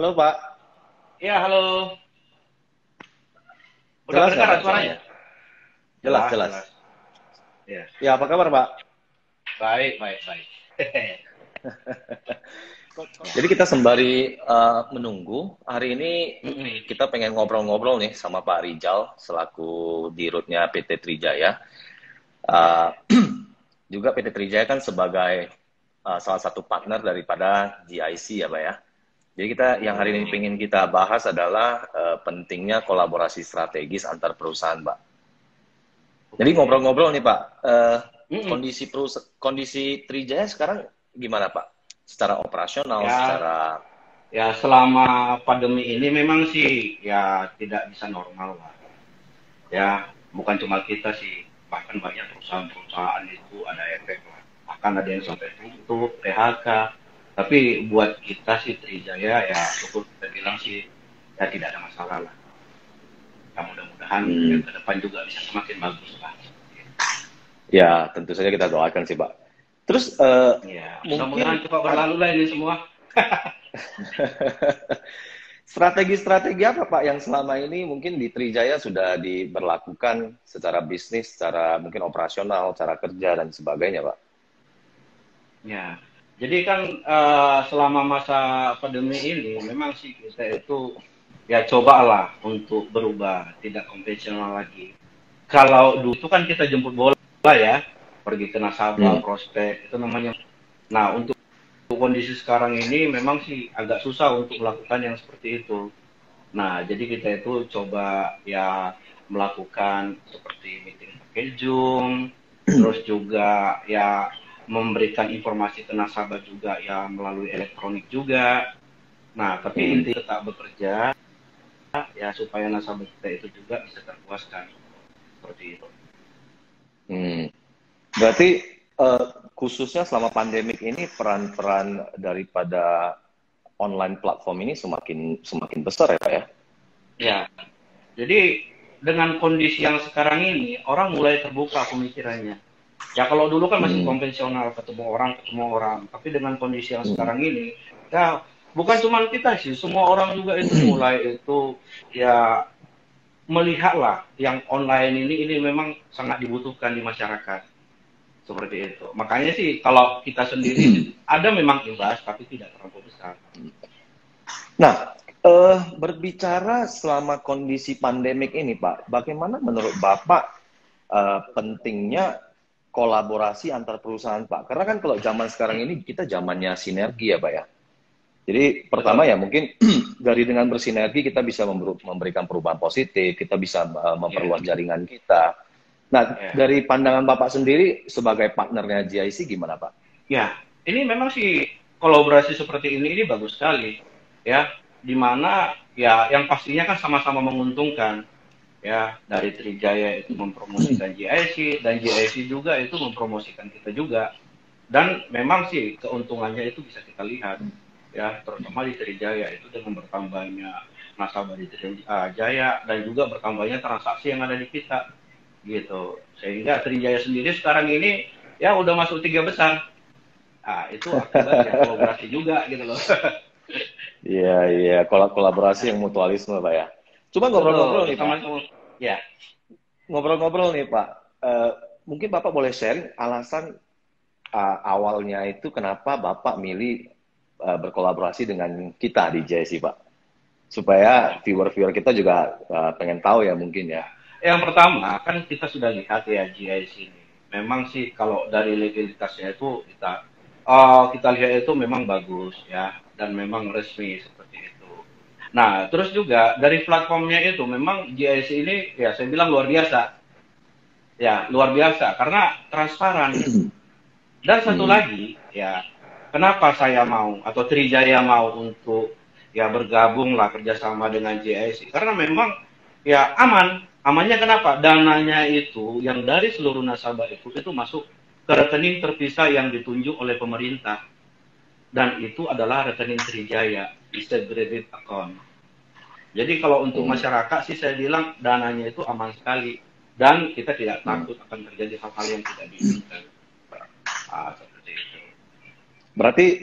Halo Pak, Iya, halo. Udah jelas nggak kedengaran Pak suaranya? suaranya? Jelas, Jelas, jelas. jelas. Iya. Ya, apa kabar Pak? Baik, baik, baik. Jadi kita sembari menunggu, hari ini Mm-mm. kita pengen ngobrol-ngobrol nih sama Pak Rijal selaku dirutnya PT Trijaya. Iya, Eh, iya. juga PT Trijaya kan sebagai salah satu partner daripada GIC ya Pak ya. Jadi kita yang hari ini Betul. pengen kita bahas adalah pentingnya kolaborasi strategis antar perusahaan Pak. Jadi Oke. ngobrol-ngobrol nih Pak, Mm-mm. kondisi Trijaya sekarang gimana Pak? Secara operasional, Ya, secara ya selama pandemi ini memang sih ya tidak bisa normal lah. Ya, bukan cuma kita sih, bahkan banyak perusahaan-perusahaan itu ada efek lah. Bahkan ada yang sampai tutup, PHK. Tapi buat kita sih Trijaya ya cukup kita bilang sih ya tidak ada masalah lah. Ya mudah-mudahan ya, hmm, ke depan juga bisa semakin bagus lah. ya tentu saja kita doakan sih Pak. Terus Ya, mudah-mudahan mungkin cepat berlalu lah ini semua. strategi-strategi apa Pak yang selama ini mungkin di Trijaya sudah diberlakukan secara bisnis, secara mungkin operasional, cara kerja dan sebagainya Pak? Ya, jadi kan selama masa pandemi ini memang sih kita itu ya cobalah untuk berubah, tidak konvensional lagi. Kalau dulu itu kan kita jemput bola ya, pergi ke nasabah, Hmm. prospek, itu namanya. Nah, untuk kondisi sekarang ini memang sih agak susah untuk melakukan yang seperti itu. Nah, jadi kita itu coba ya melakukan seperti meeting pakai Zoom, terus juga ya memberikan informasi ke nasabah juga ya melalui elektronik juga. Nah, tapi Hmm. inti tetap bekerja ya supaya nasabah kita itu juga bisa terpuaskan seperti itu. Hmm. Berarti eh, khususnya selama pandemik ini peran-peran daripada online platform ini semakin semakin besar ya Pak ya? Ya, jadi dengan kondisi yang sekarang ini orang mulai terbuka pemikirannya. Ya kalau dulu kan masih Hmm. konvensional ketemu orang, tapi dengan kondisi yang Hmm. sekarang ini, ya bukan cuma kita sih, semua orang juga itu mulai itu ya melihatlah yang online ini memang sangat dibutuhkan di masyarakat seperti itu. Makanya sih kalau kita sendiri sih ada memang imbas tapi tidak terlalu besar. Nah, berbicara selama kondisi pandemik ini, Pak, bagaimana menurut Bapak pentingnya kolaborasi antar perusahaan, Pak? Karena kan kalau zaman sekarang ini kita zamannya sinergi ya, Pak ya. Jadi pertama Betul. ya mungkin dari dengan bersinergi kita bisa memberikan perubahan positif, kita bisa Ya, memperluas jaringan kita. Nah, ya. dari pandangan Bapak sendiri sebagai partnernya GIC gimana, Pak? Ya, ini memang sih kolaborasi seperti ini bagus sekali, ya. Di mana ya yang pastinya kan sama-sama menguntungkan, ya. Dari Trijaya itu mempromosikan GIC dan GIC juga itu mempromosikan kita juga. Dan memang sih keuntungannya itu bisa kita lihat, ya, terutama di Trijaya itu dengan bertambahnya nasabah di Trijaya dan juga bertambahnya transaksi yang ada di kita, gitu. Sehingga Trijaya sendiri sekarang ini ya udah masuk tiga besar. Ah, itu akibat ya kolaborasi juga gitu loh. Iya, iya, kolaborasi yang mutualisme, Pak ya. Cuma ngobrol-ngobrol Betul, nih, Pak. sama-sama. Ya, Ngobrol-ngobrol nih, Pak. Mungkin Bapak boleh sharing alasan awalnya itu kenapa Bapak milih berkolaborasi dengan kita di JSI, Pak. Supaya ya, viewer-viewer kita juga pengen tahu ya mungkin ya. ya. Yang pertama kan kita sudah lihat ya GIC ini. Memang sih kalau dari legalitasnya itu kita lihat itu memang bagus ya dan memang resmi seperti itu. Nah, terus juga dari platformnya itu memang GIC ini ya saya bilang luar biasa. Ya, luar biasa karena transparan. Dan satu Hmm. lagi, ya, kenapa saya mau atau Trijaya mau untuk ya bergabung lah kerjasama dengan JIC? Karena memang ya aman. Amannya kenapa? Dananya itu yang dari seluruh nasabah itu masuk ke rekening terpisah yang ditunjuk oleh pemerintah. Dan itu adalah rekening Trijaya, integrated account. Jadi kalau untuk Hmm. masyarakat sih saya bilang dananya itu aman sekali. Dan kita tidak Hmm. takut akan terjadi hal-hal yang tidak diinginkan. Seperti itu.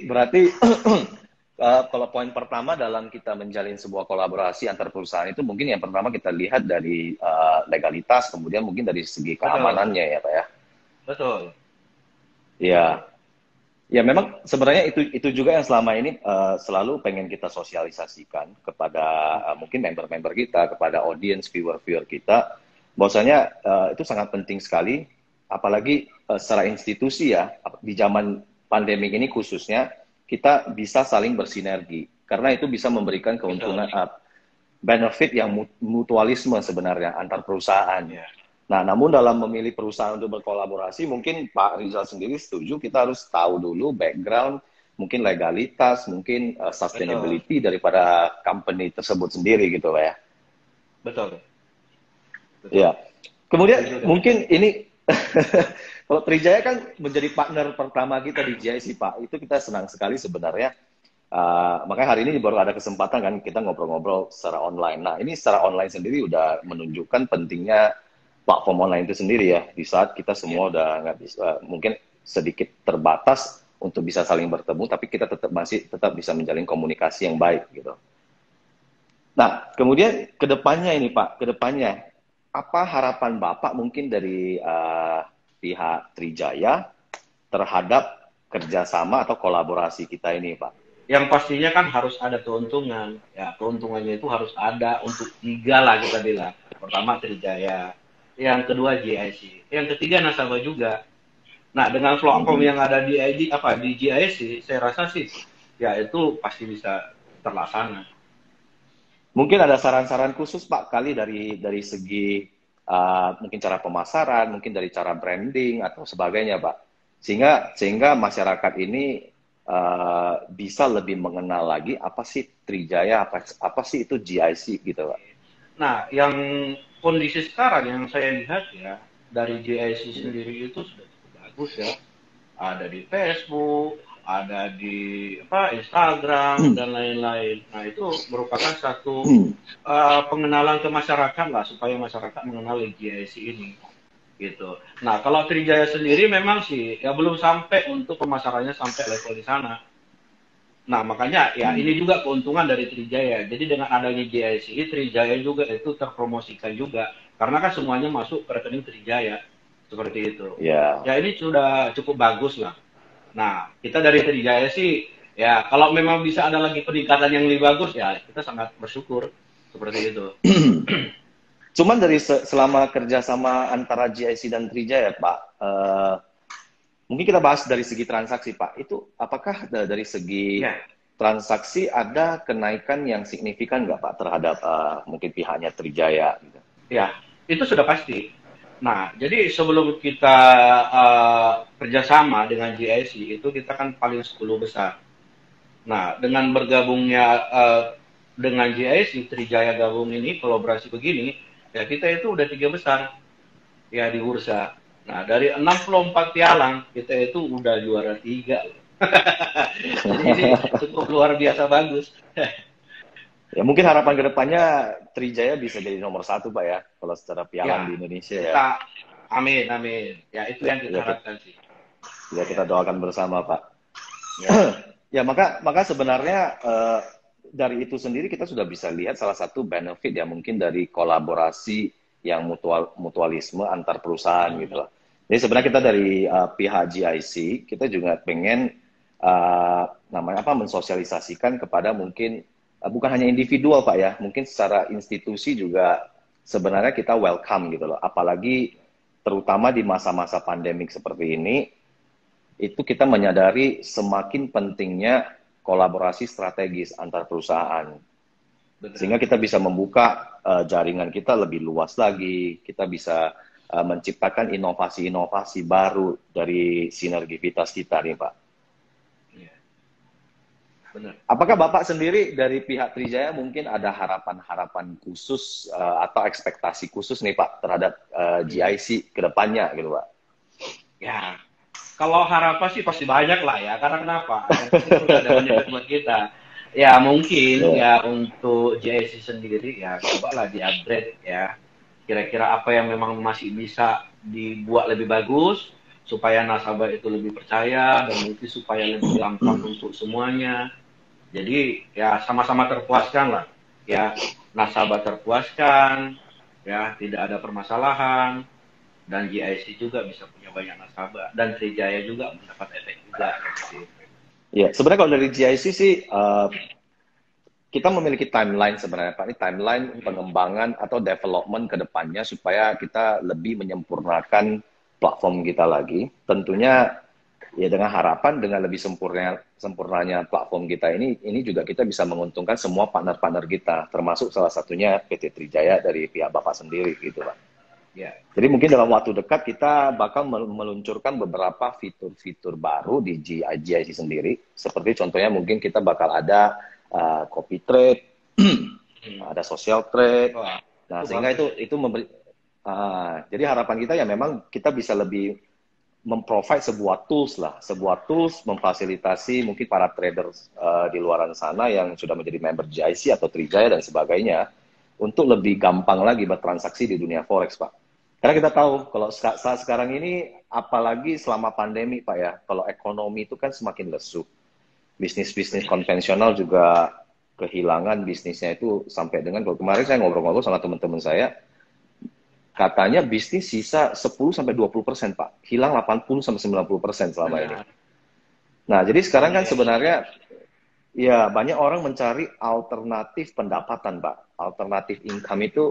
Berarti kalau poin pertama dalam kita menjalin sebuah kolaborasi antar perusahaan itu mungkin yang pertama kita lihat dari legalitas, kemudian mungkin dari segi Betul, keamanannya ya Pak ya. betul, Ya, ya memang sebenarnya itu juga yang selama ini selalu pengen kita sosialisasikan kepada mungkin member-member kita, kepada audiens, viewer-viewer kita, bahwasanya itu sangat penting sekali, apalagi secara institusi ya, di zaman pandemi ini khususnya, kita bisa saling bersinergi, karena itu bisa memberikan betul. keuntungan, benefit yang mutualisme sebenarnya antar perusahaan. Ya, Nah, namun dalam memilih perusahaan untuk berkolaborasi, mungkin Pak Rizal sendiri setuju kita harus tahu dulu background, mungkin legalitas, mungkin betul, sustainability daripada company tersebut sendiri gitu Pak ya. betul, betul. Ya. Kemudian Setuju dengan mungkin itu. ini kalau Trijaya kan menjadi partner pertama kita di GIC Pak, itu kita senang sekali sebenarnya. Makanya hari ini baru ada kesempatan kan kita ngobrol-ngobrol secara online. Nah, ini secara online sendiri udah menunjukkan pentingnya platform online itu sendiri ya. Di saat kita Ya, semua udah nggak bisa, mungkin sedikit terbatas untuk bisa saling bertemu, tapi kita tetap bisa menjalin komunikasi yang baik gitu. Nah, kemudian kedepannya ini Pak, kedepannya apa harapan Bapak mungkin dari pihak Trijaya terhadap kerjasama atau kolaborasi kita ini Pak? yang pastinya kan harus ada keuntungan. Ya, keuntungannya itu harus ada untuk tiga lah kita bilang. Pertama Trijaya, yang kedua GIC, yang ketiga nasabah juga. Nah, dengan platform Mhm. yang ada di ID apa di GIC, saya rasa sih ya itu pasti bisa terlaksana. Mungkin ada saran-saran khusus Pak kali dari segi mungkin cara pemasaran, mungkin dari cara branding atau sebagainya Pak. Sehingga masyarakat ini bisa lebih mengenal lagi apa sih Trijaya, apa sih itu GIC gitu Pak. Nah, yang kondisi sekarang yang saya lihat ya dari GIC sendiri itu sudah cukup bagus ya. Ada di Facebook, ada di apa Instagram dan lain-lain. Nah, itu merupakan satu pengenalan ke masyarakat lah supaya masyarakat mengenal GIC ini gitu. Nah, kalau Trijaya sendiri memang sih ya belum sampai untuk pemasarannya sampai level di sana. Nah, makanya ya ini juga keuntungan dari Trijaya. Jadi dengan adanya GIC, Trijaya juga itu terpromosikan juga. Karena kan semuanya masuk ke rekening Trijaya. Seperti itu. Ya. Ya ini sudah cukup bagus lah. Nah, kita dari Trijaya sih, ya kalau memang bisa ada lagi peningkatan yang lebih bagus, ya kita sangat bersyukur. Seperti itu. Cuman dari selama kerjasama antara GIC dan Trijaya Pak, mungkin kita bahas dari segi transaksi Pak. Itu apakah dari segi Ya, transaksi ada kenaikan yang signifikan nggak Pak terhadap mungkin pihaknya Trijaya? Gitu? ya, itu sudah pasti. Nah, jadi sebelum kita kerjasama dengan GIC, itu kita kan paling 10 besar. Nah, dengan bergabungnya dengan GIC, Trijaya gabung ini, kolaborasi begini, ya kita itu udah 3 besar ya di bursa. Nah, dari 64 pialang, kita itu udah juara 3. Jadi ini cukup luar biasa bagus. Ya mungkin harapan kedepannya Trijaya bisa jadi nomor satu Pak ya, kalau secara pialang Ya, di Indonesia ya. kita amin, amin. Ya, itu Ya, yang kita harapkan sih. kita Ya, doakan bersama Pak. ya, Ya maka sebenarnya dari itu sendiri kita sudah bisa lihat salah satu benefit ya mungkin dari kolaborasi yang mutualisme antar perusahaan gitu loh. Jadi sebenarnya kita dari pihak GIC kita juga pengen namanya apa mensosialisasikan kepada mungkin bukan hanya individual Pak ya, mungkin secara institusi juga sebenarnya kita welcome gitu loh. Apalagi terutama di masa-masa pandemik seperti ini itu kita menyadari semakin pentingnya kolaborasi strategis antar perusahaan. Sehingga benar. kita bisa membuka jaringan kita lebih luas lagi, kita bisa menciptakan inovasi-inovasi baru dari sinergivitas kita nih Pak. Ya, benar. Apakah Bapak sendiri dari pihak Trijaya mungkin ada harapan-harapan khusus atau ekspektasi khusus nih Pak terhadap Hmm. GIC ke depannya gitu Pak? Ya, kalau harapan sih pasti banyak lah ya. Karena kenapa? Yang pasti kan udah ada benefit buat kita. Ya mungkin Ya. ya untuk JSC sendiri ya cobalah di-upgrade ya. Kira-kira apa yang memang masih bisa dibuat lebih bagus supaya nasabah itu lebih percaya dan mungkin supaya lebih gampang untuk semuanya. Jadi ya sama-sama terpuaskan lah. Ya, nasabah terpuaskan, ya tidak ada permasalahan, dan GIC juga bisa punya banyak nasabah, dan Trijaya juga mendapat efek juga. Ya, sebenarnya kalau dari GIC sih kita memiliki timeline sebenarnya Pak. Ini timeline pengembangan atau development ke depannya supaya kita lebih menyempurnakan platform kita lagi. Tentunya ya dengan harapan dengan lebih sempurnanya platform kita ini juga kita bisa menguntungkan semua partner-partner kita, termasuk salah satunya PT Trijaya dari pihak Bapak sendiri gitu Pak. Ya, Jadi mungkin dalam waktu dekat kita bakal meluncurkan beberapa fitur-fitur baru di GIC sendiri. Seperti contohnya mungkin kita bakal ada copy trade, ada social trade. wah, Nah, itu sehingga bagus. itu memberi jadi harapan kita ya memang kita bisa lebih memprovide sebuah tools memfasilitasi mungkin para traders di luaran sana yang sudah menjadi member GIC atau Trijaya dan sebagainya untuk lebih gampang lagi bertransaksi di dunia forex, Pak. Karena kita tahu kalau saat sekarang ini apalagi selama pandemi, Pak ya, kalau ekonomi itu kan semakin lesu. Bisnis-bisnis konvensional juga kehilangan bisnisnya itu sampai dengan kalau kemarin saya ngobrol-ngobrol sama teman-teman saya, katanya bisnis sisa 10-20%, Pak. Hilang 80-90% selama ini. Benar. Nah, jadi sekarang kan Iya, iya. sebenarnya ya banyak orang mencari alternatif pendapatan, Pak. Alternatif income itu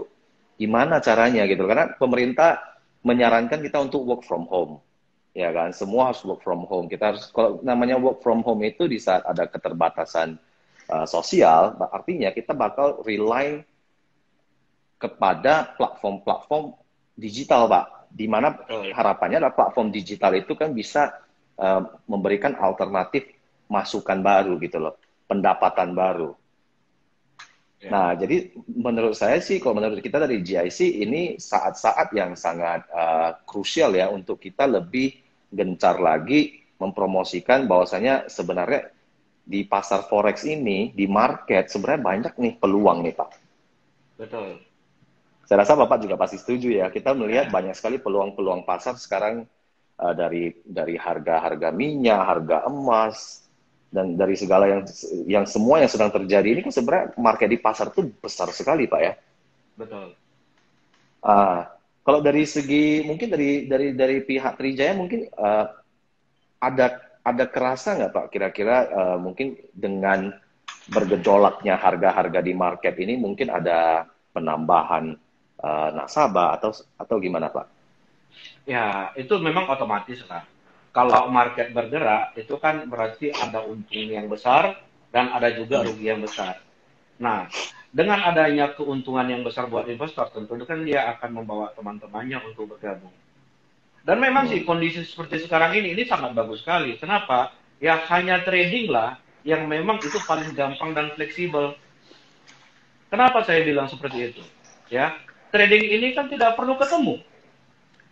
gimana caranya gitu. Karena pemerintah menyarankan kita untuk work from home. Ya kan, semua harus work from home. Kita harus kalau namanya work from home itu di saat ada keterbatasan sosial, artinya kita bakal rely kepada platform-platform digital, Pak. Di mana Betul. harapannya adalah platform digital itu kan bisa memberikan alternatif masukan baru gitu loh, pendapatan baru. Ya. Nah, jadi menurut saya sih, kalau menurut kita dari GIC ini saat-saat yang sangat krusial ya untuk kita lebih gencar lagi mempromosikan bahwasanya sebenarnya di pasar forex ini, di market sebenarnya banyak nih peluang nih Pak. Betul. Saya rasa Bapak juga pasti setuju ya. Kita melihat Ya. banyak sekali peluang-peluang pasar sekarang dari harga-harga minyak, harga emas, dan dari segala yang semua yang sedang terjadi ini kan sebenarnya market di pasar tuh besar sekali Pak ya. Betul. Ah, kalau dari segi mungkin dari pihak Trijaya mungkin ada ada kerasa nggak Pak kira-kira mungkin dengan bergejolaknya harga-harga di market ini mungkin ada penambahan nasabah atau gimana Pak? Ya, itu memang otomatis lah. Kalau market bergerak, itu kan berarti ada untung yang besar dan ada juga Hmm. rugi yang besar. Nah, dengan adanya keuntungan yang besar buat investor, tentu kan dia akan membawa teman-temannya untuk bergabung. Dan memang Hmm. sih kondisi seperti sekarang ini sangat bagus sekali. Kenapa? Ya hanya trading lah yang memang itu paling gampang dan fleksibel. Kenapa saya bilang seperti itu? Ya, trading ini kan tidak perlu ketemu.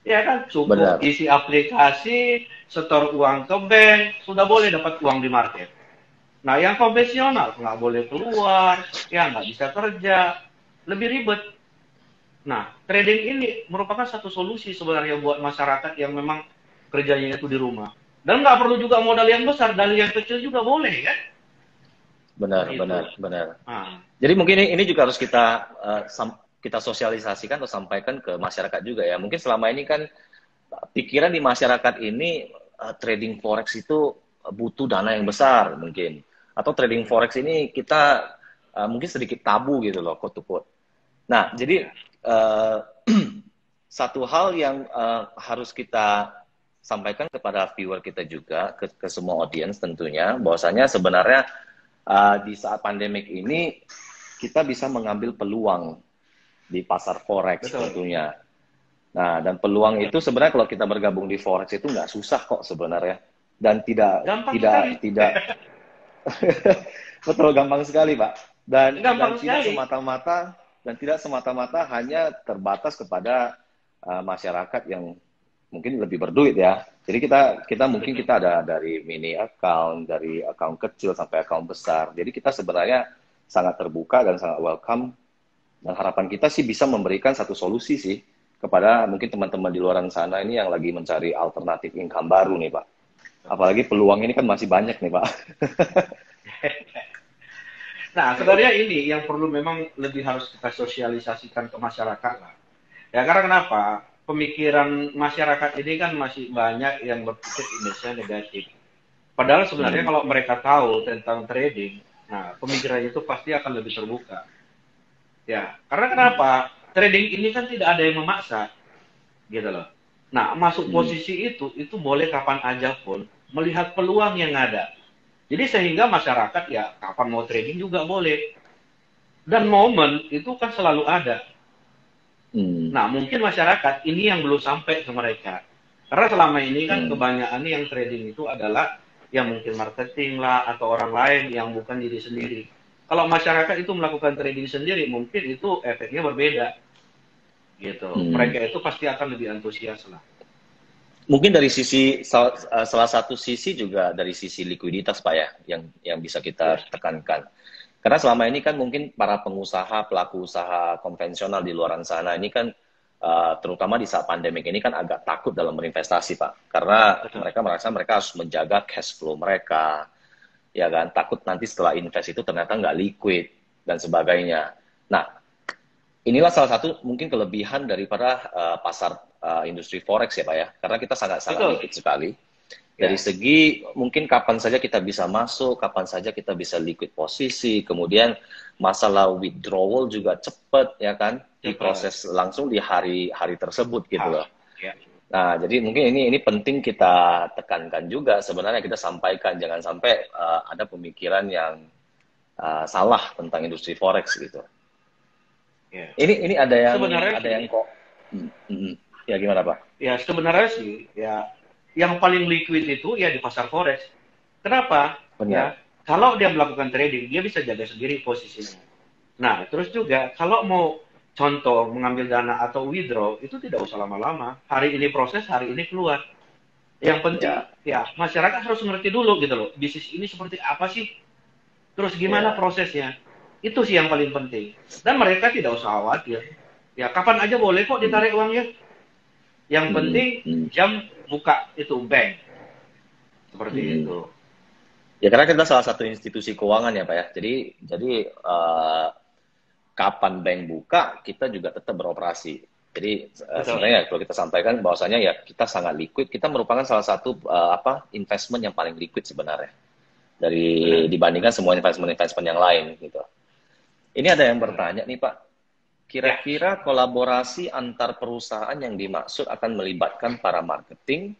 Ya kan, cukup Benar. isi aplikasi, setor uang ke bank, sudah boleh dapat uang di market. Nah, yang konvensional nggak boleh keluar, ya nggak bisa kerja, lebih ribet. Nah, trading ini merupakan satu solusi sebenarnya buat masyarakat yang memang kerjanya itu di rumah. Dan nggak perlu juga modal yang besar, dari yang kecil juga boleh kan? Benar, Begitu. benar, benar. Nah, Jadi mungkin ini juga harus kita sosialisasikan atau sampaikan ke masyarakat juga ya. Mungkin selama ini kan pikiran di masyarakat ini trading forex itu butuh dana yang besar mungkin. Atau trading ya, forex ini kita mungkin sedikit tabu gitu loh, quote to quote. Nah, jadi ya, uh, satu hal yang harus kita sampaikan kepada viewer kita juga, ke semua audiens tentunya, bahwasanya sebenarnya di saat pandemik ini kita bisa mengambil peluang di pasar forex betul. tentunya. Nah, dan peluang itu sebenarnya kalau kita bergabung di forex itu nggak susah kok sebenarnya. Dan tidak Gampang sekali. tidak tidak betul gampang sekali, Pak. Dan Gampang tidak sekali. semata-mata hanya terbatas kepada masyarakat yang mungkin lebih berduit ya. Jadi kita mungkin Betul. kita ada dari mini account, dari account kecil sampai account besar. Jadi kita sebenarnya sangat terbuka dan sangat welcome. Dan harapan kita sih bisa memberikan satu solusi sih kepada mungkin teman-teman di luar sana ini yang lagi mencari alternatif income baru nih Pak. Betul. Apalagi peluang ini kan masih banyak nih Pak. Nah, sebenarnya ini yang perlu memang lebih harus kita sosialisasikan ke masyarakat lah. Ya, karena kenapa? Pemikiran masyarakat ini kan masih banyak yang berpikir image-nya negatif. Padahal sebenarnya Hmm. kalau mereka tahu tentang trading, nah pemikiran itu pasti akan lebih terbuka. Ya, karena Hmm. kenapa? Trading ini kan tidak ada yang memaksa, gitu loh. Nah, masuk Hmm. posisi itu boleh kapan aja pun melihat peluang yang ada. Jadi sehingga masyarakat ya kapan mau trading juga boleh. Dan momen itu kan selalu ada. Hmm. Nah, mungkin masyarakat ini yang belum sampai ke mereka. Karena selama ini kan Hmm. kebanyakan yang trading itu adalah yang mungkin marketing lah atau orang lain yang bukan diri sendiri. Kalau masyarakat itu melakukan trading sendiri, mungkin itu efeknya berbeda gitu. Hmm. Mereka itu pasti akan lebih antusias lah. Mungkin dari sisi salah satu sisi juga dari sisi likuiditas Pak ya, yang bisa Yes. kita tekankan. Karena selama ini kan mungkin para pengusaha, pelaku usaha konvensional di luar sana ini kan terutama di saat pandemik ini kan agak takut dalam berinvestasi Pak. Karena Betul. mereka merasa mereka harus menjaga cash flow mereka, ya kan, takut nanti setelah invest itu ternyata nggak liquid dan sebagainya. Nah, inilah salah satu mungkin kelebihan daripada pasar industri forex ya Pak ya, karena kita sangat-sangat Betul. liquid sekali. Dari Ya. segi mungkin kapan saja kita bisa masuk, kapan saja kita bisa liquid posisi, kemudian masalah withdrawal juga cepat ya kan, Cepat. diproses langsung di hari-hari tersebut gitu Ah. loh. Ya. Nah, jadi mungkin ini penting kita tekankan juga sebenarnya kita sampaikan jangan sampai ada pemikiran yang salah tentang industri forex gitu. Ya. Ini ada yang Sebenarnya sih, kok. Ya gimana Pak? ya sebenarnya sih, ya yang paling liquid itu ya di pasar forex. Kenapa? Benar. Ya, kalau dia melakukan trading, dia bisa jaga sendiri posisinya. Nah, terus juga kalau mau contoh mengambil dana atau withdraw itu tidak usah lama-lama. Hari ini proses, hari ini keluar. Yang penting Ya, ya masyarakat harus mengerti dulu gitu loh. Bisnis ini seperti apa sih? Terus gimana ya. prosesnya? Itu sih yang paling penting. Dan mereka tidak usah khawatir. Ya kapan aja boleh kok Hmm, ditarik uangnya. Yang hmm, penting hmm, jam buka itu bank. Seperti hmm. itu. Ya karena kita salah satu institusi keuangan ya Pak ya. Jadi kapan bank buka, kita juga tetap beroperasi. Jadi Betul. sebenarnya kalau kita sampaikan bahwasanya ya kita sangat liquid, kita merupakan salah satu investment yang paling liquid sebenarnya dari Benar. dibandingkan semua investment yang lain gitu. Ini ada yang Benar. bertanya nih Pak, Ya. kira-kira kolaborasi antar perusahaan yang dimaksud akan melibatkan para marketing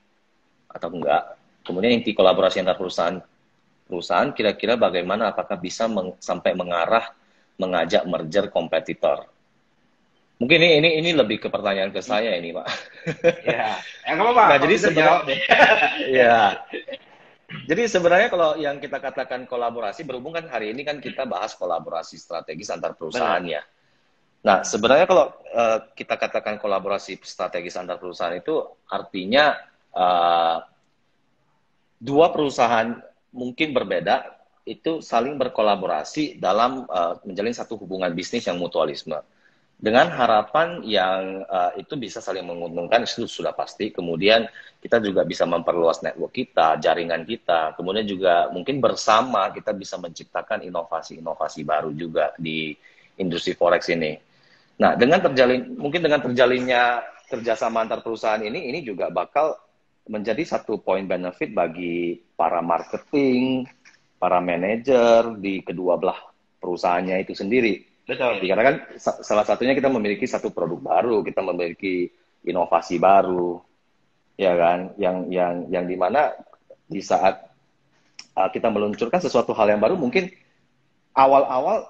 atau enggak? Kemudian inti kolaborasi antar perusahaan kira-kira bagaimana, apakah bisa sampai mengarah mengajak merger kompetitor? Mungkin ini lebih ke pertanyaan ke saya ini, Pak. Ya. Nggak apa-apa. Nah, Kalau jadi bisa sebenarnya jawab deh. ya, jadi sebenarnya kalau yang kita katakan kolaborasi berhubung kan hari ini kan kita bahas kolaborasi strategis antar perusahaan Benar. ya. Nah, sebenarnya kalau kita katakan kolaborasi strategis antar perusahaan itu artinya uh, dua perusahaan mungkin berbeda itu saling berkolaborasi dalam menjalin satu hubungan bisnis yang mutualisme dengan harapan yang itu bisa saling menguntungkan itu sudah pasti. Kemudian kita juga bisa memperluas network kita, jaringan kita. Kemudian juga mungkin bersama kita bisa menciptakan inovasi-inovasi baru juga di industri forex ini. Nah, mungkin dengan terjalinnya kerjasama antar perusahaan ini juga bakal menjadi satu poin benefit bagi para marketing, para manajer di kedua belah perusahaannya itu sendiri. Betul. Dikarenakan salah satunya kita memiliki satu produk baru, kita memiliki inovasi baru, ya kan? Yang dimana di saat kita meluncurkan sesuatu hal yang baru, mungkin awal-awal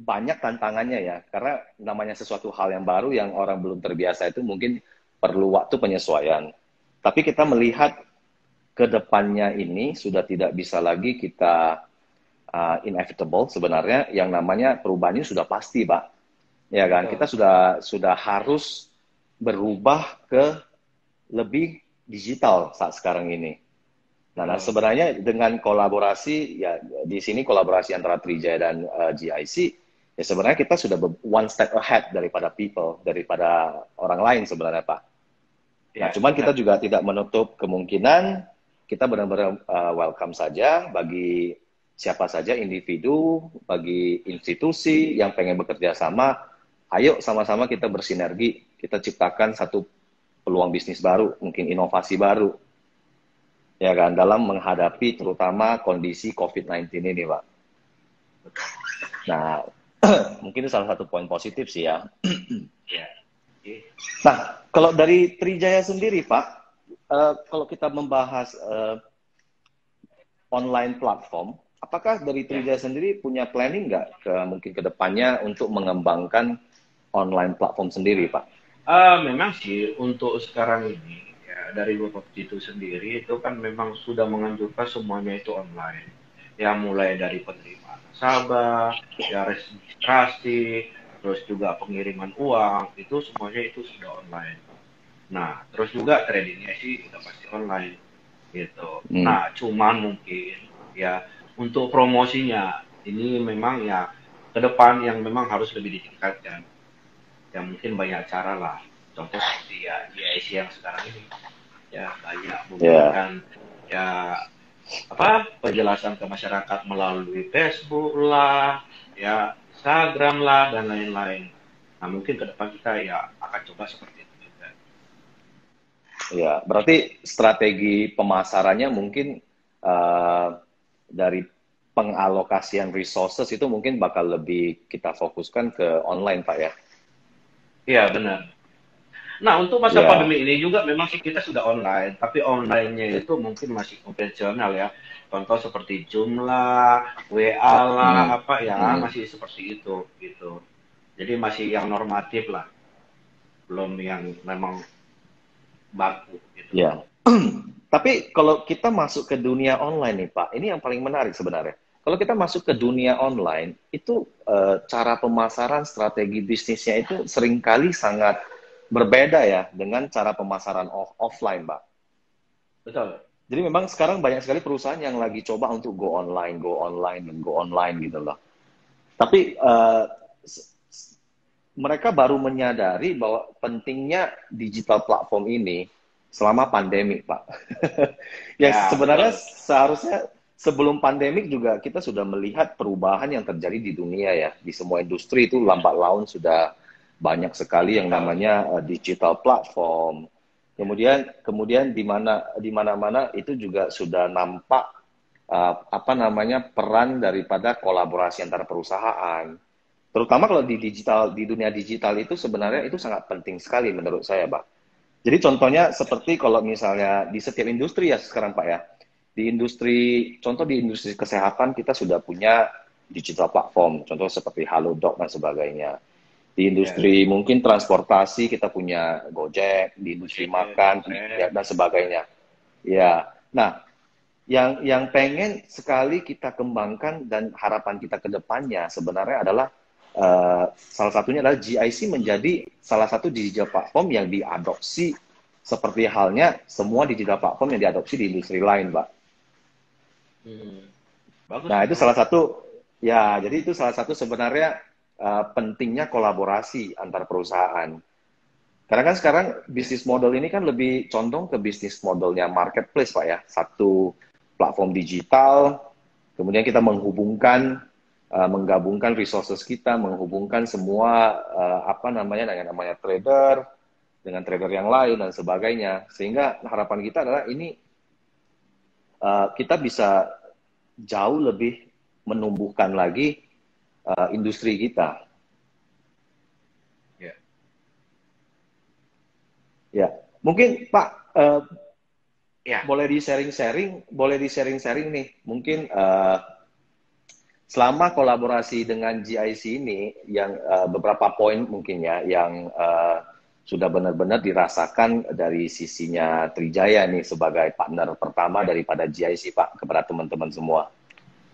banyak tantangannya ya, karena namanya sesuatu hal yang baru yang orang belum terbiasa itu mungkin perlu waktu penyesuaian. Tapi kita melihat ke depannya ini sudah tidak bisa lagi kita inevitable sebenarnya, yang namanya perubahan ini sudah pasti, Pak. Ya kan, Betul. kita sudah harus berubah ke lebih digital saat sekarang ini. Nah, Betul. sebenarnya dengan kolaborasi ya di sini kolaborasi antara Trijaya dan GIC ya sebenarnya kita sudah one step ahead daripada orang lain sebenarnya Pak. Nah, Ya, cuman kita benar. juga tidak menutup kemungkinan kita benar-benar welcome saja bagi siapa saja individu, bagi institusi yang pengen bekerja sama, ayo sama-sama kita bersinergi, kita ciptakan satu peluang bisnis baru, mungkin inovasi baru, ya kan, dalam menghadapi terutama kondisi COVID-19 ini, Pak. Nah, mungkin itu salah satu poin positif sih ya. Ya. Oke. Nah, kalau dari Trijaya sendiri, Pak, kalau kita membahas online platform, apakah dari Trijaya sendiri punya planning nggak mungkin ke depannya untuk mengembangkan online platform sendiri, Pak? Memang sih untuk sekarang ini ya dari Bapak itu sendiri itu kan memang sudah menganjurkan semuanya itu online. Ya mulai dari penerimaan nasabah, ya registrasi, terus juga pengiriman uang itu semuanya itu sudah online. Nah, terus juga tradingnya sih udah pasti online gitu. Hmm. Nah, cuman mungkin ya untuk promosinya ini memang ya ke depan yang memang harus lebih ditingkatkan. Ya mungkin banyak cara lah. Contoh seperti ya GIC yang sekarang ini ya banyak Ya, memberikan ya apa penjelasan ke masyarakat melalui Facebook lah, ya Instagram lah dan lain-lain. Nah mungkin ke depan kita ya akan coba seperti itu juga. ya. Berarti strategi pemasarannya mungkin eh, dari pengalokasian resources itu mungkin bakal lebih kita fokuskan ke online, Pak ya? Iya benar. Nah untuk masa Ya. pandemi ini juga memang sih kita sudah online, tapi online-nya itu mungkin masih konvensional ya. Contoh seperti Zoom lah, WA lah, Hmm. apa ya Hmm. masih seperti itu gitu. Jadi masih yang normatif lah, belum yang memang baku gitu. Ya. Tapi kalau kita masuk ke dunia online nih Pak, ini yang paling menarik sebenarnya. Kalau kita masuk ke dunia online, itu cara pemasaran strategi bisnisnya itu seringkali sangat berbeda ya dengan cara pemasaran offline, Pak. Betul. Jadi memang sekarang banyak sekali perusahaan yang lagi coba untuk go online, dan go online gitu loh. Tapi mereka baru menyadari bahwa pentingnya digital platform ini selama pandemi, Pak. Ya Ya, sebenarnya betul. seharusnya sebelum pandemik juga kita sudah melihat perubahan yang terjadi di dunia ya. Di semua industri itu Ya, lambat laun sudah banyak sekali yang digital. namanya digital platform. Ya, Kemudian di mana-mana itu juga sudah nampak apa namanya peran daripada kolaborasi antara perusahaan. Terutama kalau di digital, di dunia digital itu sebenarnya itu sangat penting sekali menurut saya, Pak. Jadi contohnya seperti kalau misalnya di setiap industri ya sekarang, Pak ya. Contoh di industri kesehatan kita sudah punya digital platform, contoh seperti Halodoc dan sebagainya. Di ya. industri mungkin transportasi kita punya Gojek, di industri Gojek, makan ya, Grab. dan sebagainya. Ya, nah yang pengen sekali kita kembangkan dan harapan kita ke depannya sebenarnya adalah salah satunya adalah GIC menjadi salah satu digital platform yang diadopsi seperti halnya semua digital platform yang diadopsi di industri lain, Pak. Hmm. Bagus Nah, sih, itu bagus. salah satu ya, jadi itu salah satu sebenarnya pentingnya kolaborasi antar perusahaan. Karena kan sekarang bisnis model ini kan lebih condong ke bisnis modelnya marketplace, Pak ya. Satu platform digital, kemudian kita menggabungkan resources kita, menghubungkan semua apa namanya dengan namanya trader dengan trader yang lain dan sebagainya. Sehingga harapan kita adalah ini kita bisa jauh lebih menumbuhkan lagi industri kita. Ya. Ya, mungkin Pak Ya. boleh di sharing-sharing nih. Mungkin selama kolaborasi dengan GIC ini, yang beberapa poin mungkin ya, yang sudah benar-benar dirasakan dari sisinya Trijaya nih sebagai partner pertama Ya. daripada GIC, Pak, kepada teman-teman semua.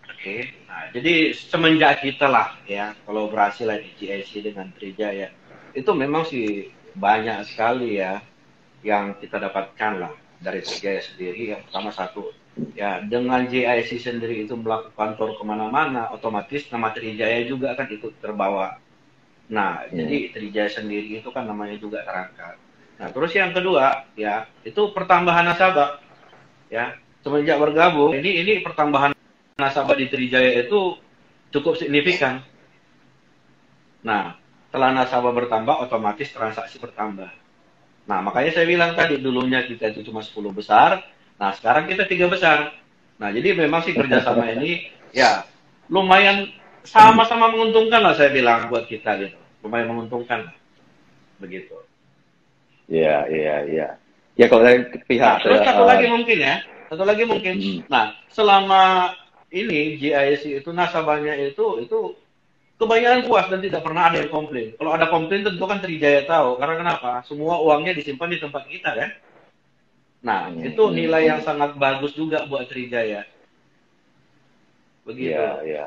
Oke. Nah, jadi semenjak kita lah ya kolaborasi lah di GIC dengan Trijaya, itu memang sih banyak sekali ya yang kita dapatkan lah dari Trijaya sendiri. Yang pertama satu, ya dengan JIC sendiri itu melakukan tour kemana-mana, otomatis nama Trijaya juga kan ikut terbawa. Nah, Hmm. jadi Trijaya sendiri itu kan namanya juga terangkat. Nah, terus yang kedua, ya itu pertambahan nasabah, ya semenjak bergabung, ini pertambahan nasabah di Trijaya itu cukup signifikan. Nah, setelah nasabah bertambah, otomatis transaksi bertambah. Nah, makanya saya bilang tadi, dulunya kita itu cuma 10 besar, nah sekarang kita 3 besar. Nah, jadi memang sih kerjasama ini, ya, lumayan sama-sama menguntungkan lah saya bilang buat kita gitu. Lumayan menguntungkan, begitu. Iya, iya, iya. Ya kalau dari Nah, pihak terus satu lagi mungkin ya, satu lagi mungkin. Nah, selama ini GIC itu nasabahnya itu kebanyakan puas dan tidak pernah ada yang komplain. Kalau ada komplain tentu kan Trijaya tahu. Karena kenapa? Semua uangnya disimpan di tempat kita kan. Nah, itu nilai yang sangat bagus juga buat Trijaya. Iya, Begitu. iya.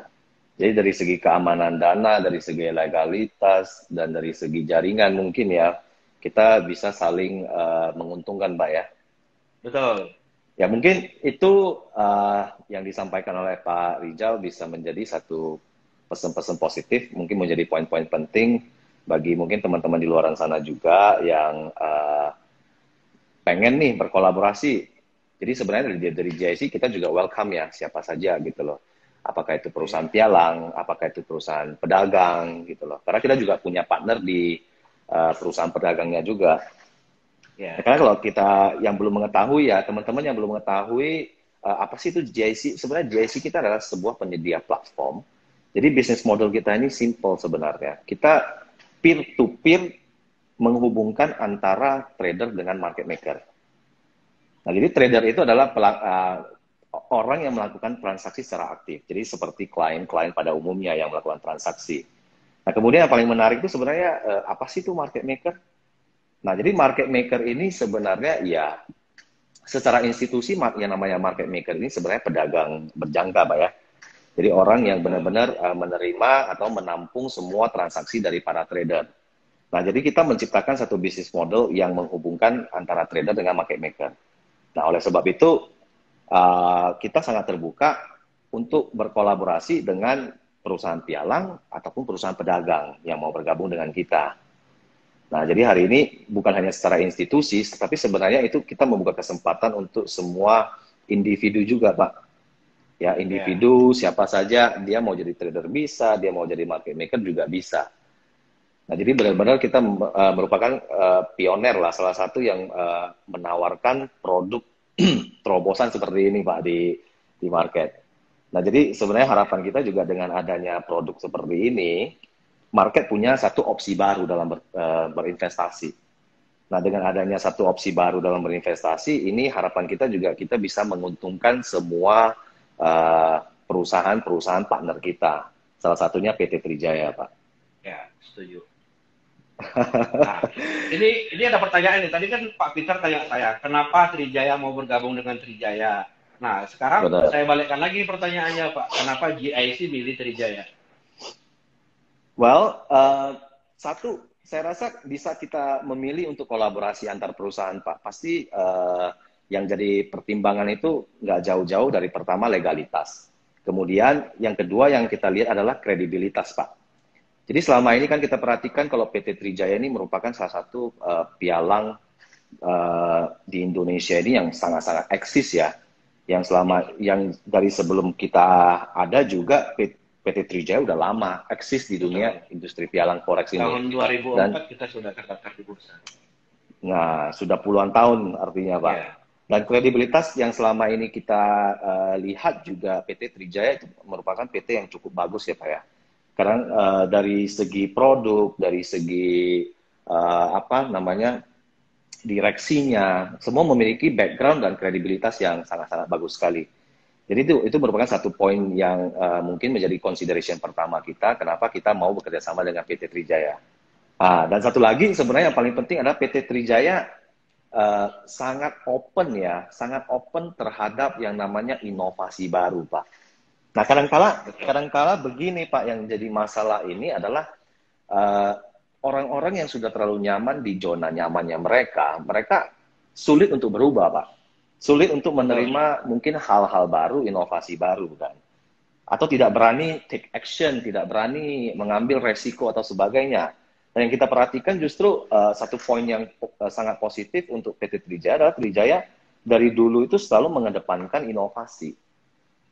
Jadi dari segi keamanan dana, dari segi legalitas, dan dari segi jaringan mungkin ya, kita bisa saling menguntungkan, Pak ya. Betul. Ya mungkin itu yang disampaikan oleh Pak Rijal bisa menjadi satu pesan-pesan positif, mungkin menjadi poin-poin penting bagi mungkin teman-teman di luar sana juga yang pengen nih berkolaborasi. Jadi sebenarnya dari JIC kita juga welcome ya, siapa saja gitu loh. Apakah itu perusahaan pialang, apakah itu perusahaan pedagang gitu loh. Karena kita juga punya partner di perusahaan pedagangnya juga. Ya. Nah, karena kalau kita yang belum mengetahui ya, teman-teman yang belum mengetahui apa sih itu JIC, sebenarnya JIC kita adalah sebuah penyedia platform. Jadi bisnis model kita ini simple sebenarnya. Kita peer-to-peer menghubungkan antara trader dengan market maker. Nah, jadi trader itu adalah orang yang melakukan transaksi secara aktif. Jadi seperti klien-klien pada umumnya yang melakukan transaksi. Nah, kemudian yang paling menarik itu sebenarnya apa sih itu market maker? Nah, jadi market maker ini sebenarnya ya secara institusi yang namanya market maker ini sebenarnya pedagang berjangka, Pak ya. Jadi orang yang benar-benar menerima atau menampung semua transaksi dari para trader. Nah, jadi kita menciptakan satu bisnis model yang menghubungkan antara trader dengan market maker. Nah, oleh sebab itu kita sangat terbuka untuk berkolaborasi dengan perusahaan pialang ataupun perusahaan pedagang yang mau bergabung dengan kita. Nah, jadi hari ini bukan hanya secara institusi, tapi sebenarnya itu kita membuka kesempatan untuk semua individu juga, Pak. Ya, individu, siapa saja, dia mau jadi trader bisa, dia mau jadi market maker juga bisa. Nah, jadi benar-benar kita merupakan pioner lah, salah satu yang menawarkan produk terobosan seperti ini, Pak, di market. Nah, jadi sebenarnya harapan kita juga dengan adanya produk seperti ini, market punya satu opsi baru dalam berinvestasi. Nah, dengan adanya satu opsi baru dalam berinvestasi, ini harapan kita juga kita bisa menguntungkan semua perusahaan-perusahaan partner kita. Salah satunya PT Trijaya, Pak. Ya, setuju. Nah, ini ada pertanyaan nih. Tadi kan Pak Peter tanya saya, kenapa Trijaya mau bergabung dengan Trijaya? Nah, sekarang Benar. saya balikkan lagi pertanyaannya, Pak. Kenapa GIC milih Trijaya? Well, satu, saya rasa bisa kita memilih untuk kolaborasi antar perusahaan, Pak. Pasti yang jadi pertimbangan itu nggak jauh-jauh dari pertama legalitas. Kemudian yang kedua yang kita lihat adalah kredibilitas, Pak. Jadi selama ini kan kita perhatikan kalau PT Trijaya ini merupakan salah satu pialang di Indonesia ini yang sangat-sangat eksis ya. Yang dari sebelum kita ada juga PT Trijaya udah lama eksis di dunia industri pialang forex ini. Tahun 2004 Dan kita sudah terdaftar di bursa. nah, sudah puluhan tahun artinya, Pak. Yeah. Dan kredibilitas yang selama ini kita lihat juga PT Trijaya itu merupakan PT yang cukup bagus ya, Pak ya. Karena dari segi produk, dari segi apa namanya direksinya, semua memiliki background dan kredibilitas yang sangat-sangat bagus sekali. Jadi itu merupakan satu poin yang mungkin menjadi consideration pertama kita, kenapa kita mau bekerja sama dengan PT Trijaya. Dan satu lagi sebenarnya yang paling penting adalah PT Trijaya sangat open ya, sangat open terhadap yang namanya inovasi baru, Pak. Nah, kadangkala begini, Pak, yang jadi masalah ini adalah orang-orang yang sudah terlalu nyaman di zona nyamannya mereka sulit untuk berubah, Pak. Sulit untuk menerima mungkin hal-hal baru, inovasi baru, kan. Atau tidak berani take action, tidak berani mengambil resiko atau sebagainya. Dan yang kita perhatikan justru satu poin yang sangat positif untuk PT Trijaya adalah Trijaya dari dulu itu selalu mengedepankan inovasi.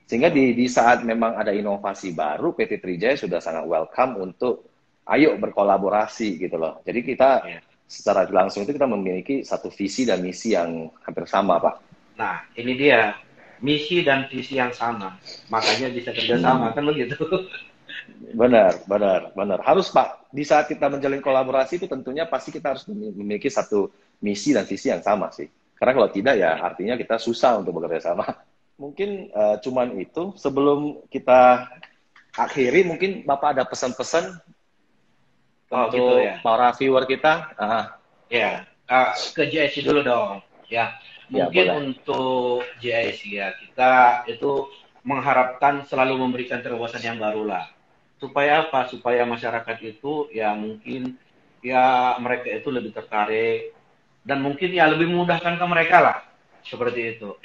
Sehingga di saat memang ada inovasi baru, PT Trijaya sudah sangat welcome untuk ayo berkolaborasi gitu loh. Jadi kita Ya. secara langsung itu kita memiliki satu visi dan misi yang hampir sama, Pak. Nah, ini dia misi dan visi yang sama, makanya bisa kerjasama kan begitu. Benar, benar, benar. Harus, Pak. Di saat kita menjalin kolaborasi itu tentunya pasti kita harus memiliki satu misi dan visi yang sama sih. Karena kalau tidak ya artinya kita susah untuk bekerja sama. Mungkin cuman itu. Sebelum kita akhiri, mungkin Bapak ada pesan-pesan Oh untuk gitu ya. para viewer kita. Ya, ke JIC dulu dong. Ya, Ya, mungkin boleh. untuk JIC ya kita itu mengharapkan selalu memberikan terobosan yang baru lah. Supaya apa? Supaya masyarakat itu ya mungkin ya mereka itu lebih tertarik dan mungkin ya lebih memudahkan ke mereka lah. Seperti itu.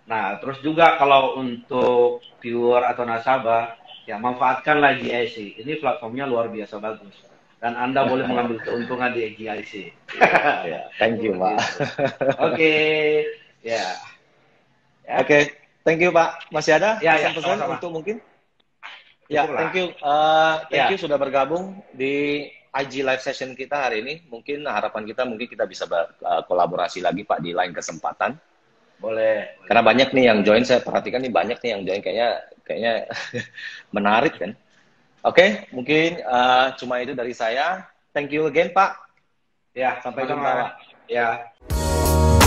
Nah, terus juga kalau untuk viewer atau nasabah, ya manfaatkanlah GIC. Ini platformnya luar biasa bagus. Dan Anda boleh mengambil keuntungan di GIC. Ya, thank you, Seperti Pak. itu. Oke, ya. Ya, Oke, thank you, Pak. Masih ada ya, ya, pesan-pesan sama-sama. untuk mungkin? Ya, Cukuplah. thank you. Thank Ya, you sudah bergabung di IG live session kita hari ini. Mungkin harapan kita mungkin kita bisa kolaborasi lagi, Pak, di lain kesempatan. boleh, boleh. Karena banyak nih yang join, saya perhatikan nih banyak nih yang join, kayaknya menarik kan. Oke, mungkin cuma itu dari saya. Thank you again, Pak. Ya, Sampai sama-sama. jumpa, Pak. Ya.